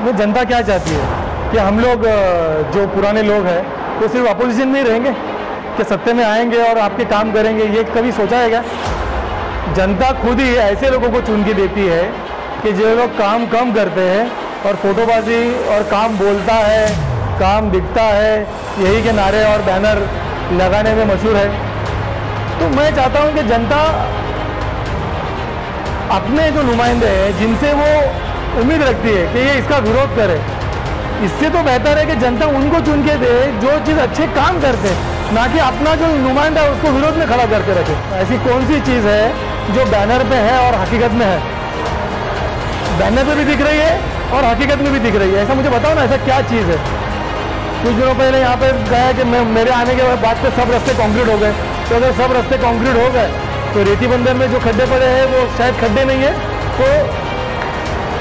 वो जनता क्या चाहती है कि हम लोग जो पुराने लोग हैं वो सिर्फ अपोजिशन में ही रहेंगे, कि सत्ते में आएंगे और आपके काम करेंगे? ये कभी सोचा है क्या? जनता खुद ही ऐसे लोगों को चुन के देती है कि जो लोग काम कम करते हैं और फोटोबाजी और काम बोलता है, काम दिखता है, यही के नारे और बैनर लगाने में मशहूर है। तो मैं चाहता हूं कि जनता अपने जो नुमाइंदे हैं जिनसे वो उम्मीद रखती है कि ये इसका विरोध करे, इससे तो बेहतर है कि जनता उनको चुन के दे जो चीज़ अच्छे काम करते हैं, ना कि अपना जो नुमाइंदा है उसको विरोध में खड़ा करके रखे। ऐसी कौन सी चीज़ है जो बैनर पे है और हकीकत में है? बैनर पे भी दिख रही है और हकीकत में भी दिख रही है। ऐसा मुझे बताओ ना, ऐसा क्या चीज़ है? कुछ दिनों पहले यहाँ पे गया कि मेरे आने के बाद से सब रास्ते कंक्रीट हो गए। तो अगर सब रास्ते कंक्रीट हो गए तो रेती बंदर में जो खड्डे पड़े हैं वो शायद खड्डे नहीं है, तो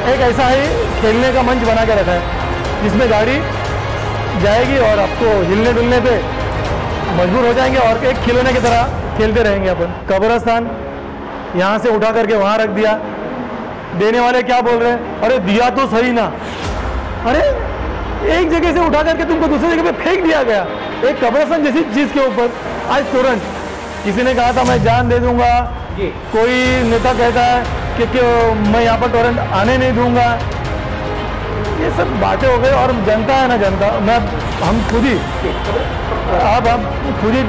एक ऐसा ही खेलने का मंच बना के रखा है जिसमें गाड़ी जाएगी और आपको हिलने डुलने पे मजबूर हो जाएंगे और एक खिलौने की तरह खेलते रहेंगे अपन। कब्रिस्तान यहाँ से उठा करके वहाँ रख दिया। देने वाले क्या बोल रहे हैं? अरे दिया तो सही ना। अरे एक जगह से उठा करके तुमको दूसरी जगह पे फेंक दिया गया, एक कब्रिस्तान जैसी चीज़ के ऊपर। आज तुरंत किसी ने कहा था मैं जान दे दूंगा, कोई नेता कहता है कि मैं यहाँ पर तुरंत आने नहीं दूंगा। ये सब बातें हो गई और जनता है ना, जनता हम खुद ही अब हम खुद ही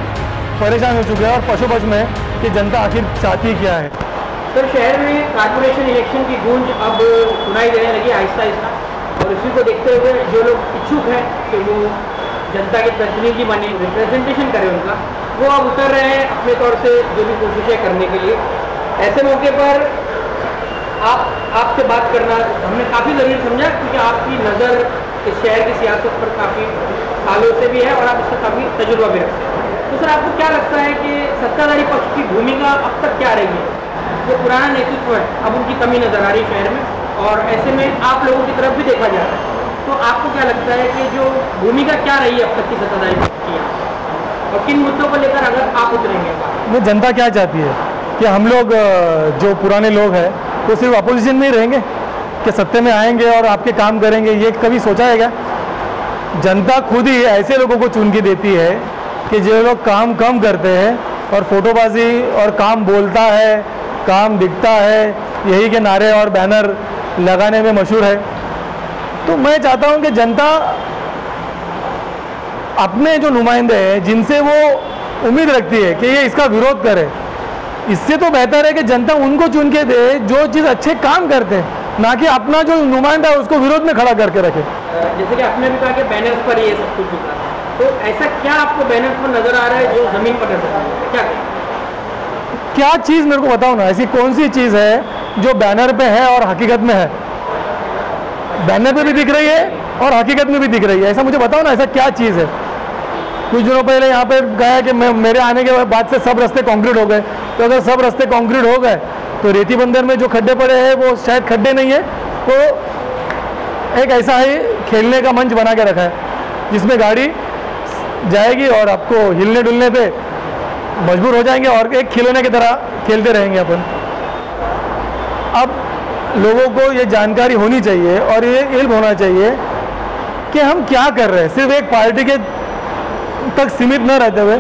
परेशान हो चुके हैं और पशुपश में कि जनता आखिर चाहती क्या है। सर, शहर में कारपोरेशन इलेक्शन की गूंज अब सुनाई देने लगी आहिस्ता आहिस्ता, और इसी को देखते हुए जो लोग इच्छुक हैं कि वो जनता के प्रतिनिधि बने, रिप्रेजेंटेशन करें उनका, वो अब उतर रहे हैं अपने तौर से जो भी कोशिशें करने के लिए। ऐसे मौके पर आपसे बात करना हमने काफ़ी ज़रूरी समझा, क्योंकि आपकी नज़र इस शहर की सियासत पर काफ़ी सालों से भी है और आप इसका काफ़ी तजुर्बा भी रखते हैं। तो सर, आपको क्या लगता है कि सत्ताधारी पक्ष की भूमिका अब तक क्या रही है? जो पुराना नेतृत्व है अब उनकी कमी नज़र आ रही है शहर में, और ऐसे में आप लोगों की तरफ भी देखा जा रहा है। तो आपको क्या लगता है कि जो भूमिका क्या रही है अब तक की सत्ताधारी पक्ष की, और किन मुद्दों को लेकर अगर आप उतरेंगे? वो जनता क्या चाहती है कि हम लोग जो पुराने लोग हैं वो सिर्फ अपोजिशन में ही रहेंगे, कि सत्ते में आएंगे और आपके काम करेंगे? ये कभी सोचा है क्या? जनता खुद ही ऐसे लोगों को चुन के देती है कि जो लोग काम कम करते हैं और फोटोबाजी और काम बोलता है, काम दिखता है, यही के नारे और बैनर लगाने में मशहूर है। तो मैं चाहता हूं कि जनता अपने जो नुमाइंदे हैं जिनसे वो उम्मीद रखती है कि ये इसका विरोध करे, इससे तो बेहतर है कि जनता उनको चुन के दे जो चीज़ अच्छे काम करते हैं, ना कि अपना जो नुमाइंदा है उसको विरोध में खड़ा करके रखे। जैसे कि आपने भी कहा कि बैनर्स पर ये सब कुछ दिखा, तो ऐसा क्या आपको बैनर्स पर नजर आ रहा है जो जमीन पर नजर आ रहा है? क्या चीज़ मेरे को बताओ ना, ऐसी कौन सी चीज़ है जो बैनर पे है और हकीकत में है? बैनर पे भी दिख रही है और हकीकत में भी दिख रही है। ऐसा मुझे बताओ ना, ऐसा क्या चीज़ है? कुछ दिनों पहले यहाँ पे गया कि मेरे आने के बाद से सब रास्ते कंक्रीट हो गए। तो अगर सब रास्ते कंक्रीट हो गए तो रेती बंदर में जो खड्डे पड़े हैं वो शायद खड्डे नहीं है, तो एक ऐसा ही खेलने का मंच बना के रखा है जिसमें गाड़ी जाएगी और आपको हिलने डुलने पे मजबूर हो जाएंगे और एक खिलौने की तरह खेलते रहेंगे अपन। अब लोगों को ये जानकारी होनी चाहिए और ये इल्म होना चाहिए कि हम क्या कर रहे हैं। सिर्फ एक पार्टी के तक सीमित न रहते हुए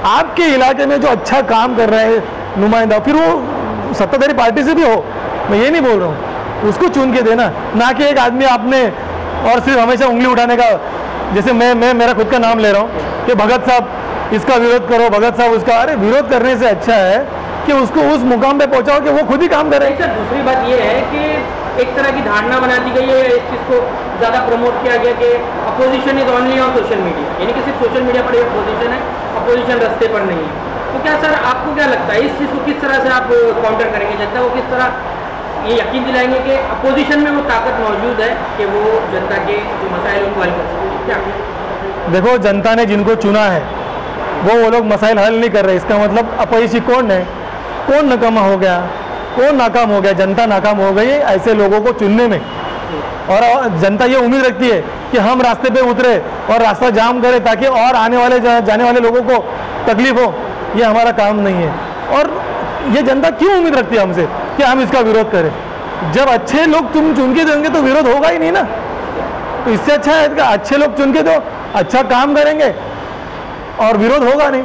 आपके इलाके में जो अच्छा काम कर रहे हैं नुमाइंदा, फिर वो सत्ताधारी पार्टी से भी हो, मैं ये नहीं बोल रहा हूँ, उसको चुन के देना, ना कि एक आदमी आपने और सिर्फ हमेशा उंगली उठाने का। जैसे मैं मेरा खुद का नाम ले रहा हूँ कि भगत साहब इसका विरोध करो, भगत साहब उसका। अरे विरोध करने से अच्छा है कि उसको उस मुकाम पे पहुंचाओ कि वो खुद ही काम करे। सर, दूसरी बात ये है कि एक तरह की धारणा बना दी गई है, इस चीज़ को ज़्यादा प्रमोट किया गया कि opposition is only on social media, यानी कि सिर्फ सोशल मीडिया पर ही अपोजिशन है, अपोजिशन रास्ते पर नहीं है। तो क्या सर, आपको क्या लगता है इस चीज़ को किस तरह से आप काउंटर करेंगे? जनता को किस तरह ये यकीन दिलाएंगे कि अपोजिशन में वो ताकत मौजूद है कि वो जनता के जो मसाइल उनको हल कर सकते? क्या देखो, जनता ने जिनको चुना है वो लोग मसाइल हल नहीं कर रहे। इसका मतलब अपोजिशन कौन है? कौन नाकाम हो गया? कौन नाकाम हो गया? जनता नाकाम हो गई ऐसे लोगों को चुनने में। और जनता ये उम्मीद रखती है कि हम रास्ते पे उतरे और रास्ता जाम करें ताकि और आने वाले जाने वाले लोगों को तकलीफ हो। ये हमारा काम नहीं है। और ये जनता क्यों उम्मीद रखती है हमसे कि हम इसका विरोध करें? जब अच्छे लोग तुम चुन के देंगे तो विरोध होगा ही नहीं ना। तो इससे अच्छा है कि अच्छे लोग चुन के दो, अच्छा काम करेंगे और विरोध होगा नहीं।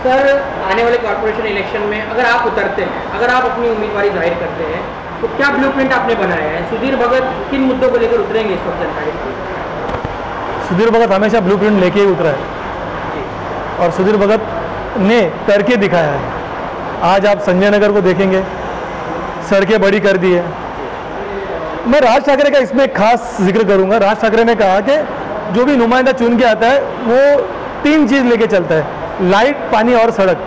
सर आने वाले कॉर्पोरेशन इलेक्शन में अगर आप उतरते हैं, अगर आप अपनी उम्मीदवारी जाहिर करते हैं, तो क्या ब्लूप्रिंट आपने बनाया है? सुधीर भगत किन मुद्दों को लेकर उतरेंगे इस वक्त जनता? सुधीर भगत हमेशा ब्लूप्रिंट लेके ही उतरा है और सुधीर भगत ने करके दिखाया है। आज आप संजय नगर को देखेंगे, सड़कें बड़ी कर दी है। मैं राज ठाकरे का इसमें खास जिक्र करूंगा। राज ठाकरे ने कहा कि जो भी नुमाइंदा चुन के आता है वो 3 चीज़ लेके चलता है, लाइट, पानी और सड़क।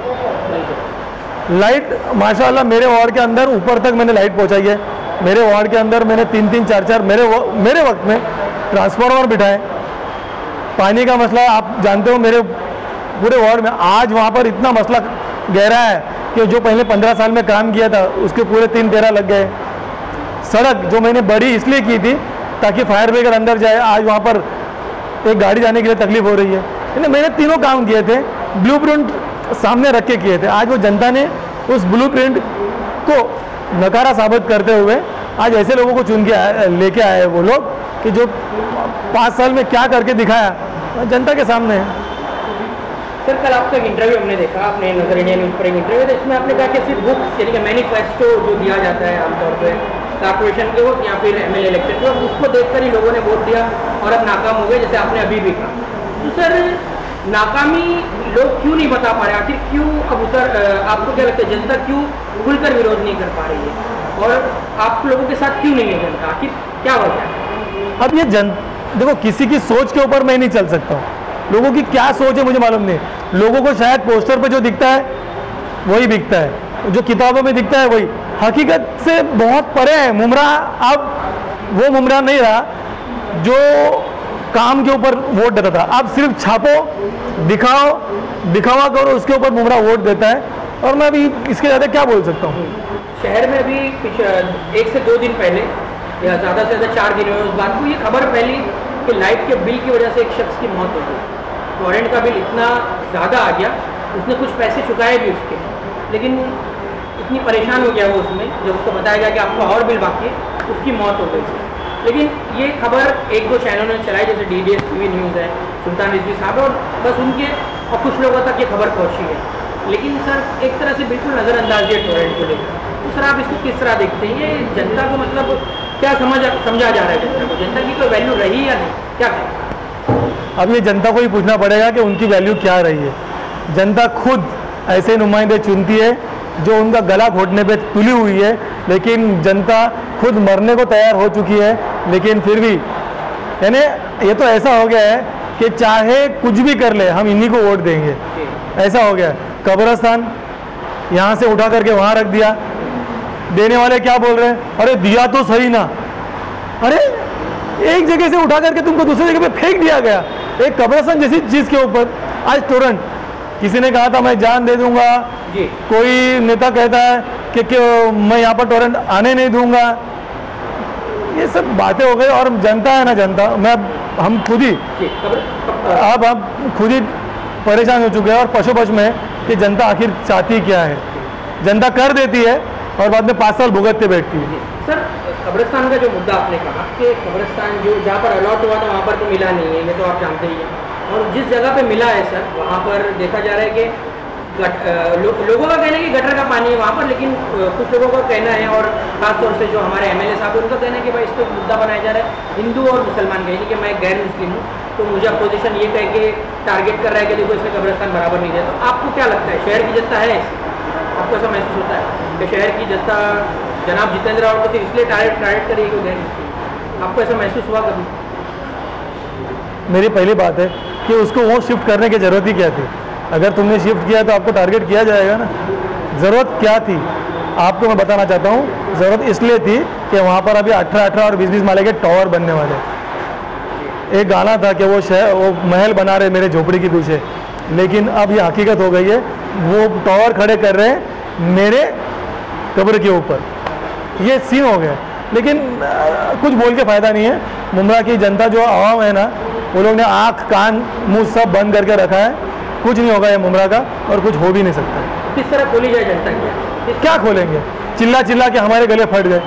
लाइट माशाल्लाह मेरे वार्ड के अंदर ऊपर तक मैंने लाइट पहुंचाई है। मेरे वार्ड के अंदर मैंने 3-3, 4-4 मेरे वक्त में ट्रांसफार्मर बिठाए। पानी का मसला आप जानते हो, मेरे पूरे वार्ड में आज वहाँ पर इतना मसला गहरा है कि जो पहले 15 साल में काम किया था उसके पूरे 3-13 लग गए। सड़क जो मैंने बड़ी इसलिए की थी ताकि फायर ब्रिगेड अंदर जाए, आज वहाँ पर एक गाड़ी जाने के लिए तकलीफ हो रही है। मैंने तीनों काम किए थे, ब्लूप्रिंट सामने रख के किए थे। आज वो जनता ने उस ब्लूप्रिंट को नकारा साबित करते हुए आज ऐसे लोगों को चुन के लेके आए वो लोग कि जो 5 साल में क्या करके दिखाया जनता के सामने है। सर कल आपका एक इंटरव्यू हमने देखा, आपने नजर इंडिया न्यूज़ पर एक इंटरव्यू था, इसमें आपने कहा कि सिर्फ बुक्स यानी कि मैनिफेस्टो जो दिया जाता है आमतौर पर कॉर्पोरेशन के वक्त या फिर MLA इलेक्शन के वक्त, उसको देखकर ही लोगों ने वोट दिया और अब नाकाम हो गए, जैसे आपने अभी भी कहा। तो सर नाकामी लोग क्यों नहीं बता पा रहे, आखिर क्यों अब आपको क्या लगता है जनता क्यों खुलकर विरोध नहीं कर पा रही है और आप लोगों के साथ क्यों नहीं है जनता, आखिर क्या वजह है? अब ये देखो, किसी की सोच के ऊपर मैं नहीं चल सकता हूँ। लोगों की क्या सोच है मुझे मालूम नहीं। लोगों को शायद पोस्टर पे जो दिखता है वही बिकता है, जो किताबों में दिखता है वही। हकीकत से बहुत परे है मुमरा। अब वो मुमरा नहीं रहा जो काम के ऊपर वोट देता था। अब सिर्फ छापो, दिखावा करो, उसके ऊपर मुमरा वोट देता है। और मैं अभी इसके ज़्यादा क्या बोल सकता हूँ। शहर में अभी 1 से 2 दिन पहले या ज़्यादा से ज़्यादा 4 दिन हुए उस बात को, ये खबर फैली कि लाइट के बिल की वजह से एक शख्स की मौत हो गई। टोरेंट का बिल इतना ज़्यादा आ गया, उसने कुछ पैसे चुकाए भी उसके, लेकिन इतनी परेशान हो गया वो उसमें, जब उसको बताया गया कि आपका और बिल बाकी है, उसकी मौत हो गई। लेकिन ये खबर 1-2 चैनलों ने चलाई, जैसे DDS TV न्यूज़ है, सुल्तान रिजवी साहब, और बस उनके और कुछ लोगों तक ये खबर पहुँची है। लेकिन सर एक तरह से बिल्कुल नज़रअंदाज है टोरेंट को लेकर। तो सर आप इसको किस तरह देखते हैं? ये जनता को मतलब क्या समझा जा रहा है जनता को? जनता की कोई वैल्यू रही या नहीं, क्या कहें? अब ये जनता को ही पूछना पड़ेगा कि उनकी वैल्यू क्या रही है। जनता खुद ऐसे नुमाइंदे चुनती है जो उनका गला घोटने पे तुली हुई है, लेकिन जनता खुद मरने को तैयार हो चुकी है। लेकिन फिर भी यानी ये तो ऐसा हो गया है कि चाहे कुछ भी कर ले हम इन्हीं को वोट देंगे, ऐसा हो गया। कब्रिस्तान यहाँ से उठा करके वहाँ रख दिया। देने वाले क्या बोल रहे हैं, अरे दिया तो सही ना। अरे एक जगह से उठा करके तुमको दूसरी जगह पे फेंक दिया गया, एक कब्रिस्तान जैसी चीज़ के ऊपर। आज टोरेंट, किसी ने कहा था मैं जान दे दूंगा, कोई नेता कहता है कि मैं यहाँ पर टोरेंट आने नहीं दूंगा। ये सब बातें हो गई। और जनता है ना, जनता हम खुद ही अब हम खुद ही परेशान हो चुके हैं और पशु में कि जनता आखिर चाहती क्या है। जनता कर देती है और बाद में 5 साल भुगतते बैठती है। सर कब्रिस्तान का जो मुद्दा आपने कहा कि कब्रिस्तान जो जहाँ पर अलॉट हुआ था वहाँ पर तो मिला नहीं है, ये तो आप जानते ही हैं। और जिस जगह पे मिला है सर, वहाँ पर देखा जा रहा है कि लोगों का कहना है कि गटर का पानी है वहाँ पर, लेकिन कुछ लोगों का कहना है और खासतौर से जो हमारे MLA साहब है उनका कहना है कि भाई इसको मुद्दा बनाया जा रहा है हिंदू और मुसलमान का, कि मैं गैर मुस्लिम हूँ तो मुझे अपोजिशन ये कह के टारगेट कर रहा है कि देखो इसने कब्रिस्तान बराबर नहीं दिया। तो आपको क्या लगता है, शहर की जनता है, आपको ऐसा महसूस होता है कि शहर की जनता जनाब जितेंद्र रावत को सिर्फ इसलिए टारगेट करिए कि गैर मुस्लिम? आपको ऐसा महसूस हुआ कभी? मेरी पहली बात है कि उसको वो शिफ्ट करने की ज़रूरत ही क्या थी? अगर तुमने शिफ्ट किया तो आपको टारगेट किया जाएगा ना। ज़रूरत क्या थी आपको मैं बताना चाहता हूँ। ज़रूरत इसलिए थी कि वहाँ पर अभी 18 और 20 माले के टावर बनने वाले। एक गाना था कि वो महल बना रहे मेरे झोपड़ी के पीछे, लेकिन अब ये हकीकत हो गई है, वो टावर खड़े कर रहे हैं मेरे कब्र के ऊपर। ये सीन हो गया। लेकिन कुछ बोल के फ़ायदा नहीं है। मुमरा की जनता जो आवाम है ना, वो लोग ने आँख कान मुँह सब बंद करके रखा है। कुछ नहीं होगा ये मुमरा का और कुछ हो भी नहीं सकता। किस तरह खोली जाए जनता की? क्या खोलेंगे? चिल्ला चिल्ला के हमारे गले फट गए,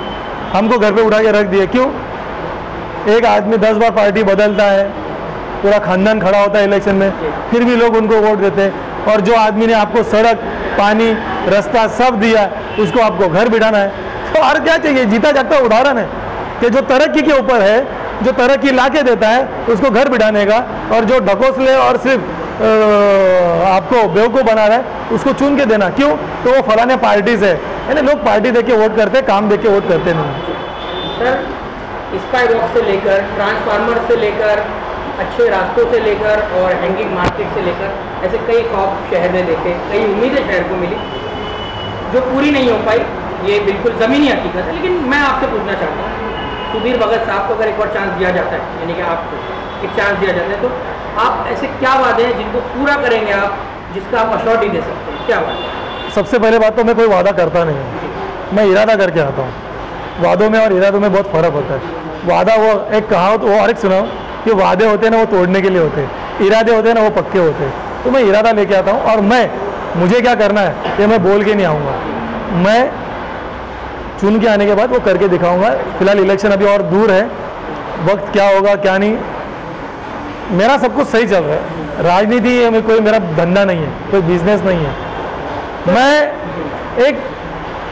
हमको घर पे उठा के रख दिए। क्यों? एक आदमी 10 बार पार्टी बदलता है, पूरा खानदान खड़ा होता है इलेक्शन में, फिर भी लोग उनको वोट देते हैं। और जो आदमी ने आपको सड़क, पानी, रास्ता सब दिया, उसको आपको घर बिठाना है। तो और क्या चाहिए? जीता जागता उदाहरण है कि जो तरक्की के ऊपर है, जो तरक्की ला के देता है, उसको घर बिठाने का, और जो ढकोसले और सिर्फ आपको बेवकूफ़ बना रहा है, उसको चुन के देना। क्यों? तो वो फलाने पार्टी से, यानी लोग पार्टी देख के वोट करते, काम देख के वोट करते नहीं। सर, स्काई वॉक से लेकर, ट्रांसफार्मर से लेकर, अच्छे रास्तों से लेकर और हैंगिंग मार्केट से लेकर ऐसे कई ख्वाब शहर ने देखे, कई उम्मीदें शहर को मिली जो पूरी नहीं हो पाई। ये बिल्कुल ज़मीनी हकीकत है। लेकिन मैं आपसे पूछना चाहता हूँ, सुधीर भगत साहब को अगर एक और चांस दिया जाता है, यानी कि आपको एक चांस दिया जाता है, तो आप ऐसे क्या वादे हैं जिनको पूरा करेंगे आप, जिसका आप अश्योरिटी दे सकते हैं? क्या वादे? सबसे पहले बात तो मैं कोई वादा करता नहीं हूँ, मैं इरादा करके आता हूँ। वादों में और इरादों में बहुत फ़र्क होता है। वादा वो एक कहावत, वो और एक सुनाओ कि वादे होते हैं ना वो तोड़ने के लिए होते हैं, इरादे होते हैं ना वो पक्के होते हैं। तो मैं इरादा लेके आता हूँ, और मुझे क्या करना है ये मैं बोल के नहीं आऊँगा, मैं चुन के आने के बाद वो करके दिखाऊंगा। फिलहाल इलेक्शन अभी और दूर है, वक्त क्या होगा क्या नहीं, मेरा सब कुछ सही चल रहा है। राजनीति में कोई मेरा धंधा नहीं है, कोई बिजनेस नहीं है। मैं एक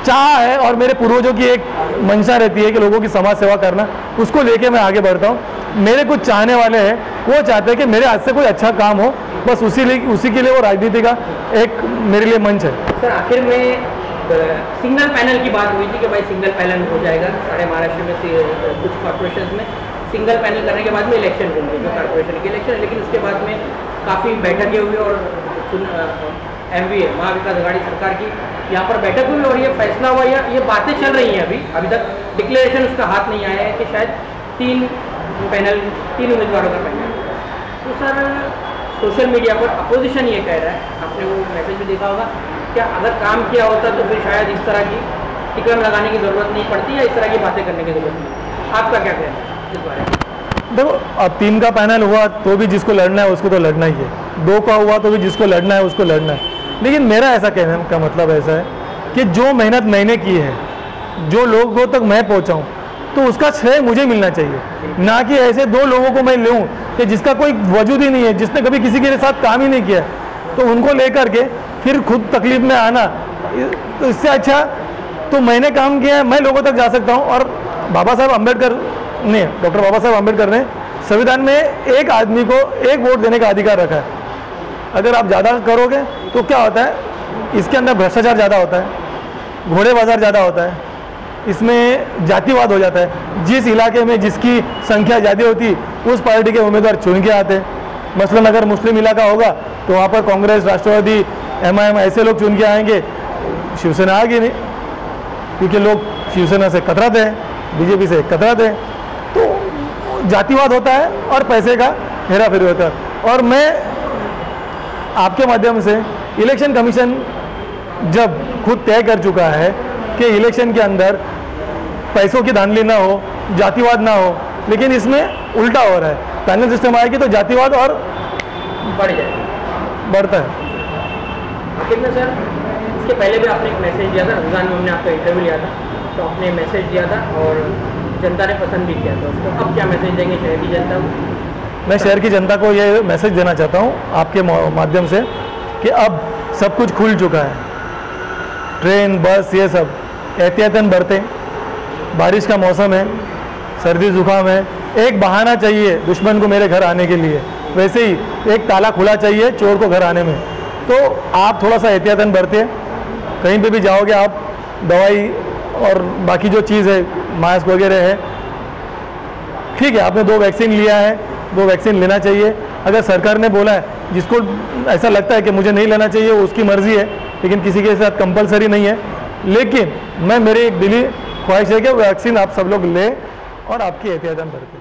चाह है और मेरे पूर्वजों की एक मंशा रहती है कि लोगों की समाज सेवा करना, उसको लेके मैं आगे बढ़ता हूँ। मेरे कुछ चाहने वाले हैं, वो चाहते हैं कि मेरे हाथ से कोई अच्छा काम हो, बस उसी के लिए वो राजनीति का एक मेरे लिए मंच है। सर, आखिर में सिंगल पैनल की बात हुई थी कि भाई सिंगल पैनल हो जाएगा सारे महाराष्ट्र में से कुछ कॉर्पोरेशन में। सिंगल पैनल करने के बाद में इलेक्शन होंगे, जो कॉर्पोरेशन के इलेक्शन है, लेकिन उसके बाद में काफ़ी बैठकें हुई और MVA महाविकास आघाड़ी सरकार की यहाँ पर बैठक हुई और ये फैसला हुआ, या ये बातें चल रही हैं अभी तक डिक्लेरेशन उसका हाथ नहीं आया है कि शायद 3 उम्मीदवारों का पैनल। तो सर, सोशल मीडिया पर अपोजिशन ये कह रहा है, आपने वो मैसेज भी देखा होगा, क्या अगर काम किया होता तो फिर शायद इस तरह की टिकट लगाने की ज़रूरत नहीं पड़ती, या इस तरह की बातें करने की ज़रूरत नहीं। आपका क्या कहना है इस बारे में? देखो, अब 3 का पैनल हुआ तो भी जिसको लड़ना है उसको तो लड़ना ही है, 2 का हुआ तो भी जिसको लड़ना है उसको लड़ना है। लेकिन मेरा ऐसा कहने का मतलब ऐसा है कि जो मेहनत मैंने की है, जो लोगों तक मैं पहुँचाऊँ, तो उसका श्रेय मुझे मिलना चाहिए, ना कि ऐसे 2 लोगों को मैं लूँ कि जिसका कोई वजूद ही नहीं है, जिसने कभी किसी के साथ काम ही नहीं किया, तो उनको लेकर के फिर खुद तकलीफ में आना। तो इससे अच्छा तो मैंने काम किया है, मैं लोगों तक जा सकता हूँ। और डॉक्टर बाबा साहब अम्बेडकर ने संविधान में एक आदमी को एक वोट देने का अधिकार रखा है। अगर आप ज़्यादा करोगे तो क्या होता है, इसके अंदर भ्रष्टाचार ज़्यादा होता है, घोड़े बाजार ज़्यादा होता है, इसमें जातिवाद हो जाता है। जिस इलाके में जिसकी संख्या ज़्यादा होती उस पार्टी के उम्मीदवार चुन के आते हैं। मसलन अगर मुस्लिम इलाका होगा तो वहाँ पर कांग्रेस, राष्ट्रवादी, MIM ऐसे लोग चुन के आएंगे, शिवसेना आएगी नहीं, क्योंकि लोग शिवसेना से कतराते हैं, BJP से कतराते हैं। तो जातिवाद होता है और पैसे का हेरा फेरी होता है। और मैं आपके माध्यम से, इलेक्शन कमीशन जब खुद तय कर चुका है कि इलेक्शन के अंदर पैसों की धांधली ना हो, जातिवाद ना हो, लेकिन इसमें उल्टा हो रहा है। पैनल सिस्टम आएगी तो जातिवाद और बढ़ता है। आखिर में सर, इसके पहले भी आपने एक मैसेज दिया था, रमज़ान में हमने आपका इंटरव्यू लिया था, तो आपने मैसेज दिया था और जनता ने पसंद भी किया था उसको। अब क्या मैसेज देंगे शहर की जनता को? मैं शहर की जनता को ये मैसेज देना चाहता हूँ आपके माध्यम से कि अब सब कुछ खुल चुका है, ट्रेन, बस, ये सब एहतियातन बरतें। बारिश का मौसम है, सर्दी जुकाम है, एक बहाना चाहिए दुश्मन को मेरे घर आने के लिए, वैसे ही एक ताला खुला चाहिए चोर को घर आने में। तो आप थोड़ा सा एहतियातन बरतें, कहीं पे भी जाओगे आप, दवाई और बाकी जो चीज़ है, मास्क वगैरह है, ठीक है। आपने 2 वैक्सीन लिया है, 2 वैक्सीन लेना चाहिए। अगर सरकार ने बोला है, जिसको ऐसा लगता है कि मुझे नहीं लेना चाहिए, उसकी मर्ज़ी है, लेकिन किसी के साथ कंपलसरी नहीं है। लेकिन मेरी एक दिली ख्वाहिश है कि वैक्सीन आप सब लोग लें और आपकी एहतियातन बरतें।